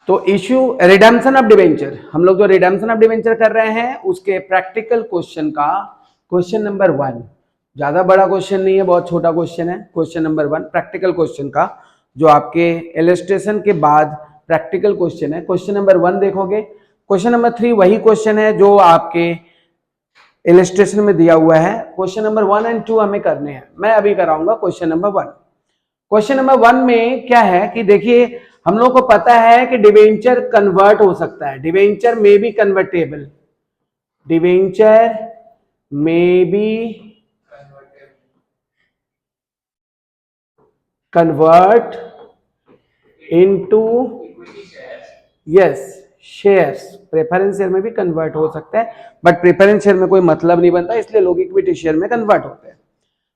तो issue redemption of debenture, हम लोग जो रिडेम्पशन ऑफ डिवेंचर कर रहे हैं उसके प्रैक्टिकल क्वेश्चन का क्वेश्चन नंबर 1, ज्यादा बड़ा क्वेश्चन नहीं है, बहुत छोटा क्वेश्चन है। क्वेश्चन नंबर 1 प्रैक्टिकल क्वेश्चन का, जो आपके इलस्ट्रेशन के बाद प्रैक्टिकल क्वेश्चन है। क्वेश्चन नंबर 1 देखोगे, क्वेश्चन नंबर 3 वही क्वेश्चन है जो आपके इलस्ट्रेशन में दिया हुआ है। क्वेश्चन नंबर 1 एंड 2 हमें करने हैं, मैं अभी कराऊंगा क्वेश्चन नंबर 1। क्वेश्चन नंबर 1 में क्या है कि देखिए, हम लोग को पता है कि डिवेंचर कन्वर्ट हो सकता है, डिवेंचर में बी कन्वर्टेबल, डिवेंचर में be convert into yes shares, preference share में भी कन्वर्ट हो सकता है, बट प्रेफरेंस शेयर में कोई मतलब नहीं बनता, इसलिए लोग इक्विटी शेयर में कन्वर्ट होते हैं।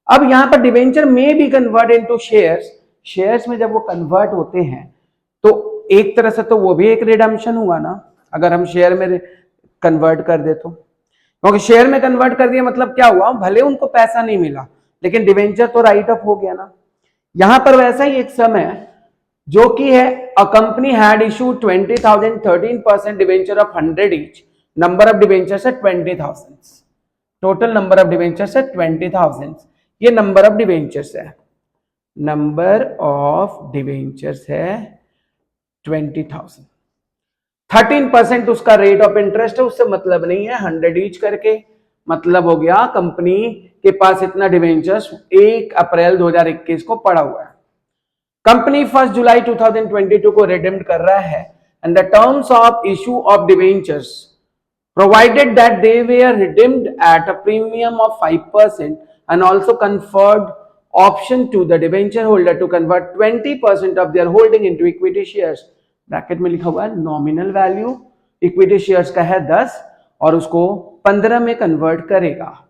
अब यहां पर डिवेंचर में be convert into shares, shares में जब वो कन्वर्ट होते हैं तो एक तरह से तो वो भी एक रिडम्पशन हुआ ना, अगर हम शेयर में कन्वर्ट कर दे तो, क्योंकि शेयर में कन्वर्ट कर दिया मतलब क्या हुआ, भले उनको पैसा नहीं मिला लेकिन डिवेंचर तो राइट ऑफ हो गया ना। यहां पर वैसा ही एक सम है जो कि है, a company had issued 20,000 13% debenture of 100 each, number of debentures है 20,000, टोटल नंबर ऑफ डिवेंचर्स है 20,000, ये नंबर ऑफ डिवेंचर्स है, नंबर ऑफ डिवेंचर्स है 20,000, 13% उसका रेट ऑफ इंटरेस्ट है, उससे मतलब नहीं है, 100 ईच करके मतलब हो गया कंपनी के पास इतना डिवेंचर्स 1 अप्रैल 2021 को पड़ा हुआ है। कंपनी 1 जुलाई 2022 को रिडीम्ड कर रहा है and the terms of issue of debentures provided that they were redeemed at a premium of 5% and also conferred option to the debenture holder to convert 20% of their holding into equity shares। Bracket में लिखा हुआ है nominal value equity shares का है 10 और उसको 15 में convert करेगा।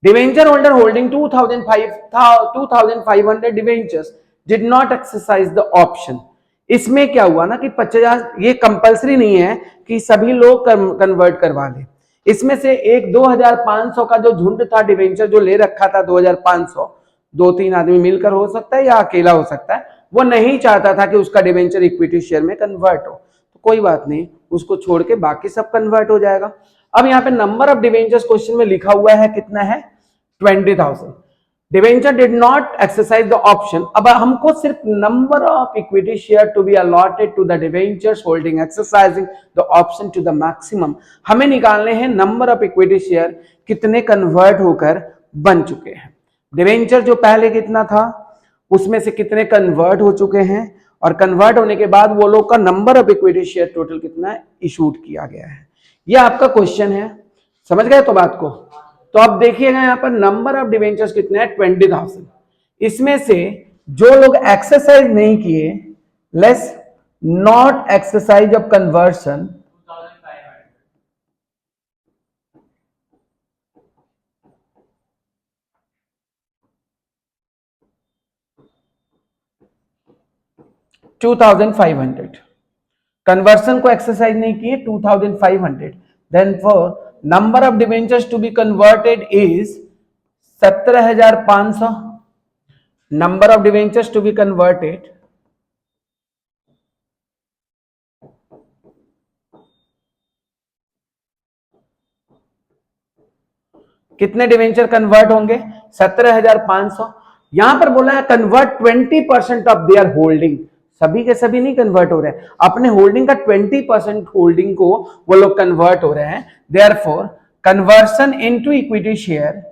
Debenture holder holding 2,500 debentures did not exercise the option. इसमें क्या हुआ ना कि 50, ये कंपलसरी नहीं है कि सभी लोग कन्वर्ट करवा ले, इसमें से एक 2,500 का जो झुंड था डिवेंचर जो ले रखा था 2,500, 2-3 आदमी मिलकर हो सकता है या अकेला हो सकता है, वो नहीं चाहता था कि उसका डिवेंचर इक्विटी शेयर में कन्वर्ट हो, तो कोई बात नहीं, उसको छोड़ के बाकी सब कन्वर्ट हो जाएगा। अब यहाँ पे नंबर ऑफ डिवेंचर्स क्वेश्चन में लिखा हुआ है कितना है, 20,000। Debenture did not exercise the option, अब हमको सिर्फ number of equity share to be allotted to the debentures holding exercising the option to the maximum, हमें निकालने हैं नंबर ऑफ इक्विटी शेयर कितने कन्वर्ट होकर बन चुके हैं। डिवेंचर जो पहले कितना था उसमें से कितने कन्वर्ट हो चुके हैं, और कन्वर्ट होने के बाद वो लोग का number of equity share total कितना है इशूड किया गया है। ये आपका क्वेश्चन है, समझ गए तो बात को। तो अब देखिएगा यहां पर नंबर ऑफ डिवेंचर्स कितने हैं 20,000, इसमें से जो लोग एक्सरसाइज नहीं किए, less not exercise of conversion, 2,500 conversion को एक्सरसाइज नहीं किए 2,500, then for number of debentures to be converted is 17,500, number of debentures to be converted कितने डिवेंचर कन्वर्ट होंगे 17,500। यहां पर बोला है कन्वर्ट 20% ऑफ देयर होल्डिंग, सभी के सभी नहीं कन्वर्ट हो रहे हैं, अपने होल्डिंग का 20% होल्डिंग को वो लोग कन्वर्ट हो रहे हैं, therefore conversion into equity share,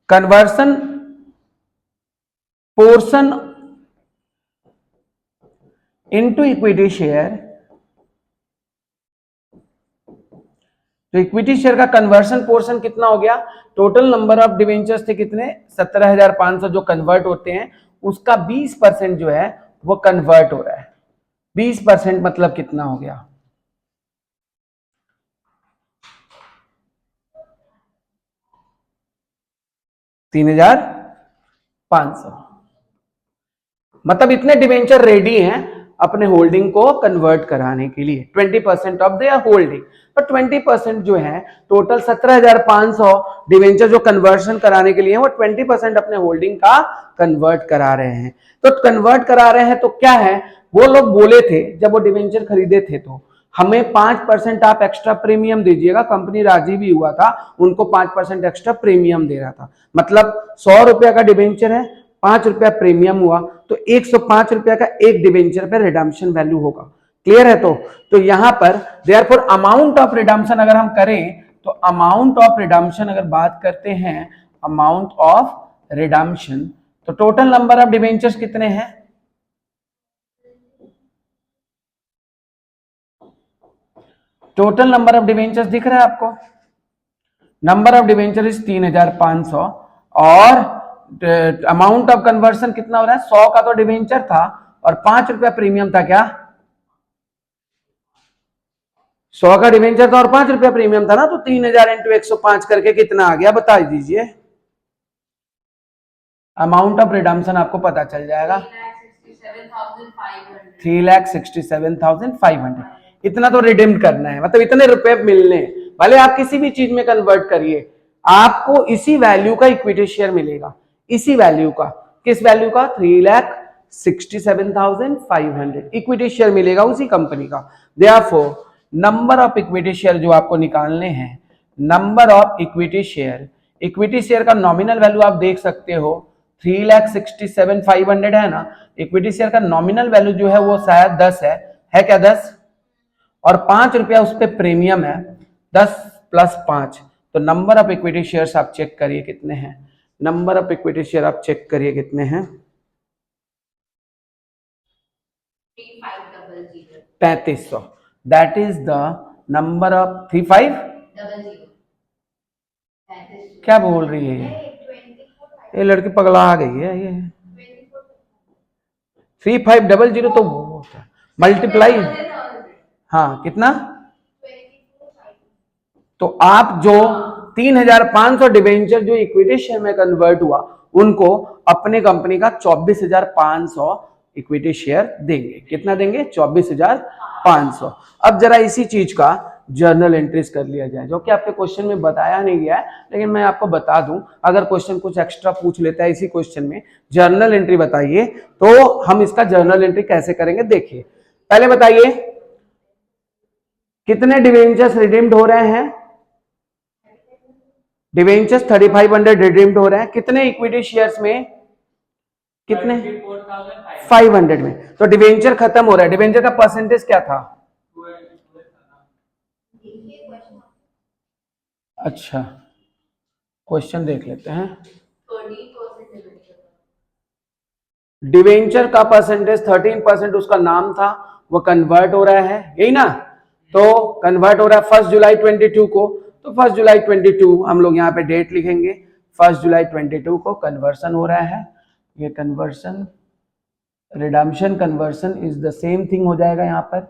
conversion portion into equity share, तो इक्विटी शेयर का कन्वर्शन पोर्शन कितना हो गया, टोटल नंबर ऑफ डिवेंचर्स थे कितने 17,500 जो कन्वर्ट होते हैं, उसका 20% जो है वो कन्वर्ट हो रहा है। 20% मतलब कितना हो गया, 3,500, मतलब इतने डिवेंचर रेडी हैं, अपने होल्डिंग को कन्वर्ट कराने के लिए 20% ऑफ देयर होल्डिंग। तो 20% जो है टोटल 17,500 डिवेंचर जो कन्वर्शन कराने के लिए वो 20% अपने होल्डिंग का कन्वर्ट करा रहे हैं। तो कन्वर्ट करा रहे हैं तो क्या है, वो लोग बोले थे जब वो डिवेंचर खरीदे थे तो हमें 5% आप एक्स्ट्रा प्रीमियम दीजिएगा। कंपनी राजी भी हुआ था, उनको 5% एक्स्ट्रा प्रीमियम दे रहा था। मतलब 100 रुपया का डिवेंचर है, 5 रुपया प्रीमियम हुआ तो 105 रुपया का एक डिवेंचर पे रिडम्पशन वैल्यू होगा। क्लियर है? तो यहां पर देयरफॉर अमाउंट ऑफ रिडम्पशन अगर हम करें तो अमाउंट ऑफ रिडम्पशन अगर बात करते हैं, अमाउंट ऑफ रिडम्पशन, तो टोटल नंबर ऑफ डिवेंचर्स कितने हैं? टोटल नंबर ऑफ डिवेंचर्स दिख रहा है आपको? नंबर ऑफ डिवेंचर इज 3,500 और अमाउंट ऑफ कन्वर्सन कितना हो रहा है? 100 का तो डिवेंचर था और 5 रुपया प्रीमियम था। क्या 100 का डिवेंचर था और 5 रुपया प्रीमियम था ना? तो 3,000 इंटू 105 करके कितना आ गया बता दीजिए। अमाउंट ऑफ रिडम्पशन आपको पता चल जाएगा 3,67,500। इतना तो रिडीम करना है, मतलब इतने रुपए मिलने, भले आप किसी भी चीज में कन्वर्ट करिए आपको इसी वैल्यू का इक्विटी शेयर मिलेगा। इसी वैल्यू का, किस वैल्यू का? 3,67,500 इक्विटी शेयर मिलेगा उसी कंपनी का। Therefore number of equity share जो आपको निकालने हैं, नंबर ऑफ इक्विटी शेयर का नॉमिनल वैल्यू आप देख सकते हो 3,67,500 है ना। इक्विटी शेयर का नॉमिनल वैल्यू जो है वो शायद 10 है क्या 10? और 5 रुपया उस पर प्रीमियम है, 10 प्लस 5, तो नंबर ऑफ इक्विटी शेयर्स आप चेक करिए कितने हैं। नंबर ऑफ इक्विटी शेयर आप चेक करिए कितने हैं? 3500। That is the number of 3500। क्या बोल रही है ये लड़की पगला आ गई है ये। 3500 तो मल्टीप्लाई, हाँ कितना? तो आप जो 3,500 डिवेंचर जो इक्विटी शेयर में कन्वर्ट हुआ उनको अपने कंपनी का 24,500 इक्विटी शेयर देंगे। कितना देंगे? 24,500। अब जरा इसी चीज का जर्नल एंट्रीज कर लिया जाए, जो कि आपके क्वेश्चन में बताया नहीं गया है, लेकिन मैं आपको बता दूं अगर क्वेश्चन कुछ एक्स्ट्रा पूछ लेता है इसी क्वेश्चन में जर्नल एंट्री बताइए तो हम इसका जर्नल एंट्री कैसे करेंगे देखिए। पहले बताइए कितने डिवेंचर्स रिडीम्ड हो रहे हैं? डिवेंचर्स 3,500 रिडीम्ड हो रहे हैं। कितने इक्विटी शेयर्स में? कितने? 500 में। तो डिवेंचर खत्म हो रहा है। डिवेंचर का परसेंटेज क्या था? अच्छा क्वेश्चन देख लेते हैं। डिवेंचर का परसेंटेज 13% उसका नाम था, वो कन्वर्ट हो रहा है, यही ना? तो कन्वर्ट हो रहा है 1 जुलाई 22 को, तो 1 जुलाई 22 हम लोग यहाँ पे डेट लिखेंगे। 1 जुलाई 22 को कन्वर्सन हो रहा है। ये conversion, redemption conversion is the same thing हो जाएगा यहाँ पर।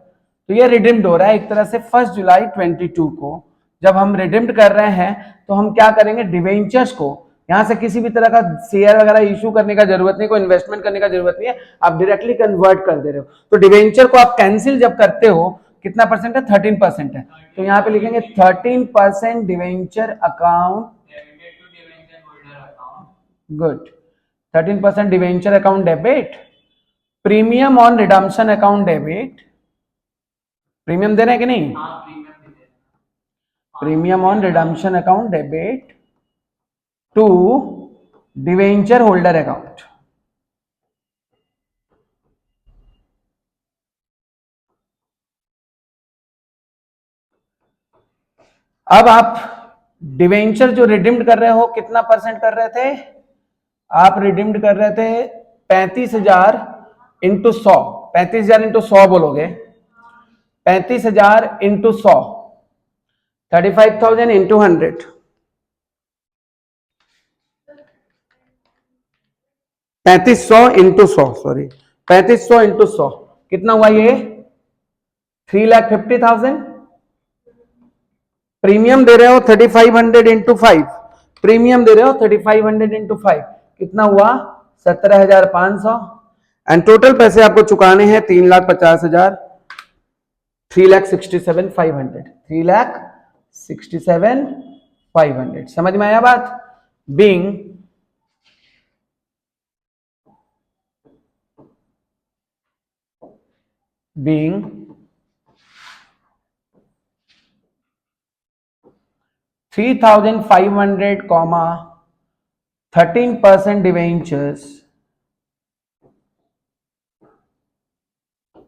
तो ये रिडीम्ड हो रहा है एक तरह से 1 जुलाई 22 को। जब हम रिडीम्ड कर रहे हैं तो हम क्या करेंगे? डिवेंचर्स को यहां से किसी भी तरह का शेयर वगैरह इशू करने का जरूरत नहीं, कोई इन्वेस्टमेंट करने का जरूरत नहीं है, आप डायरेक्टली कन्वर्ट कर दे रहे हो। तो डिवेंचर को आप कैंसिल जब करते हो कितना परसेंट है? 13% है। तो यहाँ पे लिखेंगे 13% debenture account, good, 13% debenture account debit, premium on redemption account debit. Premium दे रहे हैं कि नहीं? Premium on redemption account debit to debenture holder account. अब आप डिवेंचर जो रिडीम्ड कर रहे हो कितना परसेंट कर रहे थे? आप रिडीम्ड कर रहे थे 35,000 इंटू 100। 35,000 इंटू 100 बोलोगे, 35,000 into 100, 35,000 into 100, 3500 into 100, sorry 3500 into 100 कितना हुआ? ये 3,50,000। प्रीमियम दे रहे हो 3,500 इंटू 5, प्रीमियम दे रहे हो 3,500 इंटू 5 कितना हुआ? 17,500। एंड टोटल पैसे आपको चुकाने हैं 3,50,000, 3,67,500, 3,67,500। समझ में आया बात? Being being 3,500, 13% debentures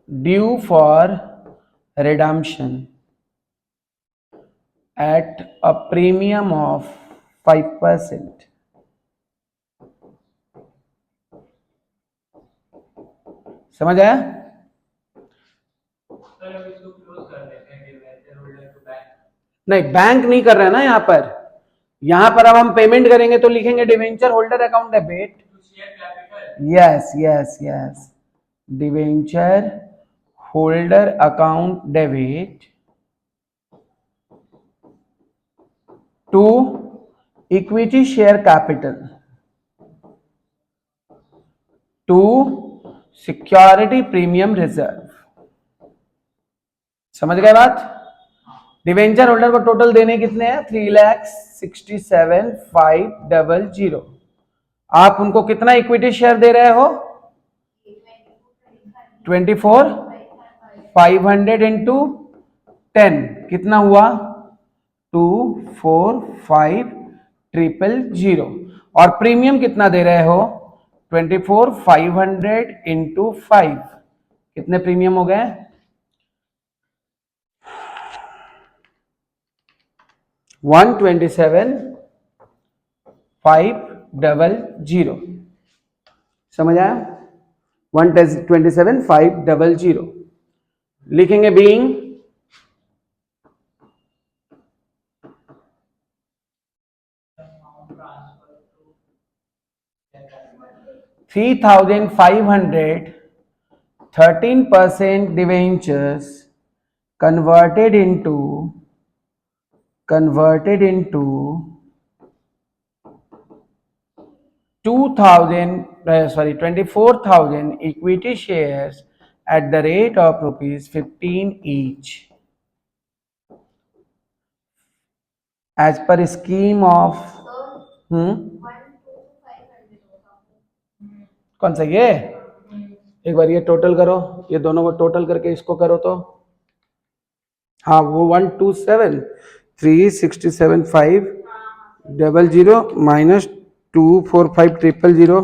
due for redemption at a premium of 5%. समझ आया? नहीं, बैंक नहीं कर रहा है ना यहाँ पर। यहां पर अब हम पेमेंट करेंगे तो लिखेंगे debenture holder account debit. Yes yes yes, debenture holder account debit to equity share capital to security premium reserve. समझ गए बात? डिवेंचर होल्डर को टोटल देने कितने हैं? 3,67,500। आप उनको कितना इक्विटी शेयर दे रहे हो? 24,500 इंटू 10 कितना हुआ? 245,000। और प्रीमियम कितना दे रहे हो? 24,500 इंटू 5 कितने प्रीमियम हो गए? 127,500। समझ आया? 127,500 लिखेंगे। Being 3,500, 13% debentures converted into 24,000 equity shares at the rate of ₹15 each as per scheme of कौन सा ये? एक बार ये टोटल करो, ये दोनों को टोटल करके इसको करो तो हाँ, वो 127,367,500 माइनस 245,000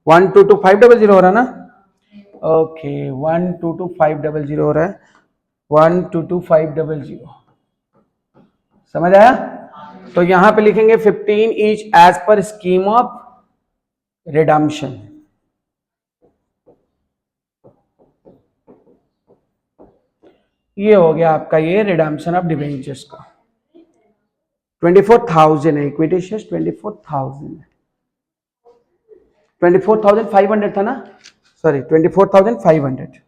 122,500 हो रहा ना? ओके, 122,500 हो रहा है। 122,500 समझ आया? तो यहां पे लिखेंगे 15 each as per scheme of redemption. ये हो गया आपका ये रिडम्पशन ऑफ डिबेंचर्स का। 24,000 है इक्विटी शेयर्स, 24,000 है। 24,500 था ना? सॉरी, 24,500।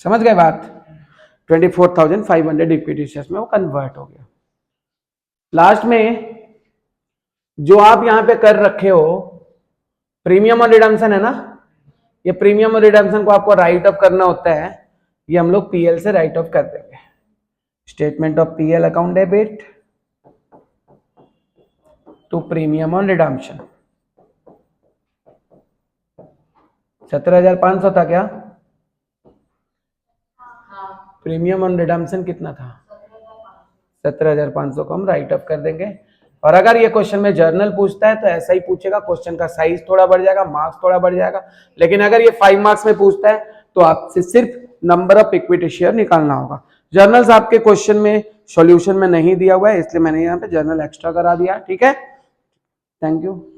समझ गए बात? 24,500 इक्विटी शेयर्स में वो कन्वर्ट हो गया। लास्ट में जो आप यहां पे कर रखे हो प्रीमियम और रिडम्पशन है ना, ये प्रीमियम और रिडम्पशन को आपको राइट ऑफ करना होता है। ये हम लोग पीएल से राइट ऑफ कर देंगे। Statement of PL account debit to premium on redemption. 17,500 था क्या? प्रीमियम ऑन रिडम्पशन कितना था? 17,500 को हम राइट ऑफ कर देंगे। और अगर ये क्वेश्चन में जर्नल पूछता है तो ऐसा ही पूछेगा, क्वेश्चन का साइज थोड़ा बढ़ जाएगा, मार्क्स थोड़ा बढ़ जाएगा। लेकिन अगर ये 5 मार्क्स में पूछता है तो आपसे सिर्फ नंबर ऑफ इक्विटी शेयर निकालना होगा। जर्नल्स आपके क्वेश्चन में सॉल्यूशन में नहीं दिया हुआ है, इसलिए मैंने यहाँ पे जर्नल एक्स्ट्रा करा दिया। ठीक है, थैंक यू।